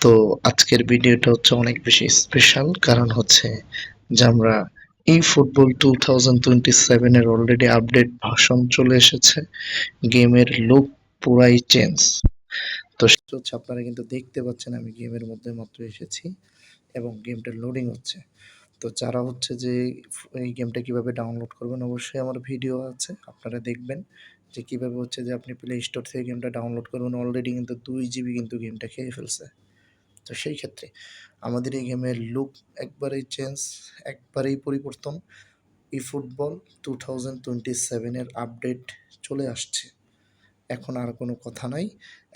তো আজকের ভিডিওটা হচ্ছে অনেক বেশি স্পেশাল, কারণ হচ্ছে যে আমরা এই ফুটবল 2027 এর অলরেডি আপডেট ভার্সন চলে এসেছে। গেমের লুক পুরাই চেঞ্জ। তো সেটা হচ্ছে আপনারা কিন্তু দেখতে পাচ্ছেন আমি গেমের মধ্যে মাত্র এসেছি এবং গেমটা লোডিং হচ্ছে। তো যারা হচ্ছে যে এই গেমটা কিভাবে ডাউনলোড করবেন, অবশ্যই আমার ভিডিও আছে, আপনারা দেখবেন যে কিভাবে হচ্ছে যে আপনি প্লে স্টোর থেকে গেমটা ডাউনলোড করবেন। অলরেডি কিন্তু 2 GB কিন্তু গেমটা খেয়ে ফেলছে। তো সেই ক্ষেত্রে আমাদের এই গেমের লুক একবারেই চেঞ্জ, একবারেই পরিবর্তন। ফুটবল 2027 এর আপডেট চলে আসছে। এখন আর কোনো কথা নাই,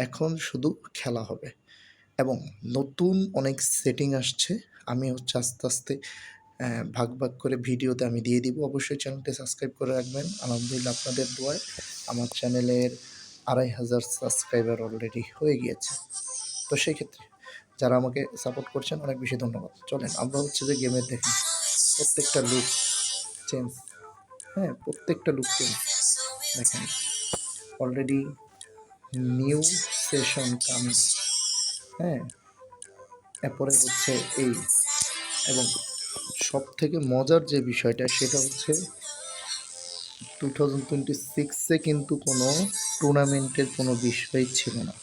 এখন শুধু খেলা হবে এবং নতুন অনেক সেটিং আসছে। আমি হচ্ছে আস্তে আস্তে ভাগ ভাগ করে ভিডিওতে আমি দিয়ে দিব। অবশ্যই চ্যানেলটি সাবস্ক্রাইব করে রাখবেন। আলহামদুলিল্লাহ আপনাদের দোয়ায় আমার চ্যানেলের 2500 সাবস্ক্রাইবার অলরেডি হয়ে গিয়েছে। তো সেই ক্ষেত্রে যারা আমাকে সাপোর্ট করছেন অনেক বেশি ধন্যবাদ। চলেন আমরা হচ্ছে যে গেমের দেখেন প্রত্যেকটা লুক চেঞ্জ। হ্যাঁ, প্রত্যেকটা লুক চেঞ্জ দেখেন। Already new session coming. হ্যাঁ, এরপরে হচ্ছে এই, এবং সব থেকে মজার যে বিষয়টা সেটা হচ্ছে 2026-এ কিন্তু কোনো টুর্নামেন্টের কোনো বিষয় ছিল না।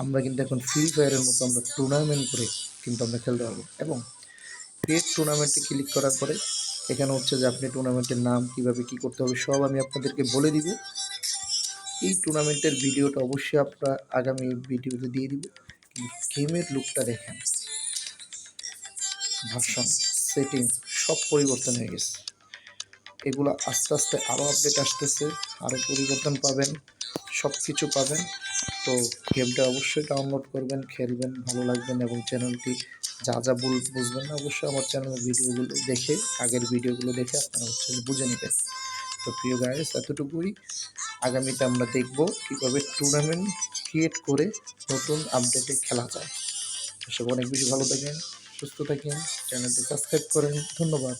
আমরা কিন্তু এখন ফ্রি ফায়ারের মতো আমরা টুর্নামেন্ট করে কিন্তু আমরা খেলতে পারবো। এবং ক্রিয়েট টুর্নামেন্টে ক্লিক করার পরে এখানে হচ্ছে যে আপনি টুর্নামেন্টের নাম কীভাবে কী করতে হবে সব আমি আপনাদেরকে বলে দিব। এই টুর্নামেন্টের ভিডিওটা অবশ্যই আপনারা আগামী ভিডিওতে দিয়ে দিব। কিন্তু গেমের লুকটা দেখেন, ভার্সন, সেটিং সব পরিবর্তন হয়ে গেছে। এগুলো আস্তে আস্তে আরও আপডেট আসতেছে, আরও পরিবর্তন পাবেন, সব কিছু পাবেন। তো গেমটা অবশ্যই ডাউনলোড করবেন, খেলবেন, ভালো লাগবেন এবং চ্যানেলটি যা যা বুঝবেন না অবশ্যই আমার চ্যানেলের ভিডিওগুলো দেখে, আগের ভিডিওগুলো দেখে আপনারা হচ্ছে বুঝে নেবেন। তো প্রিয় গাইস, এতটুকুই। আগামীতে আমরা দেখব কীভাবে টুর্নামেন্ট ক্রিয়েট করে নতুন আপডেটে খেলা যায়। সব অনেক বেশি ভালো থাকেন, সুস্থ থাকেন, চ্যানেলটি সাবস্ক্রাইব করেন। ধন্যবাদ।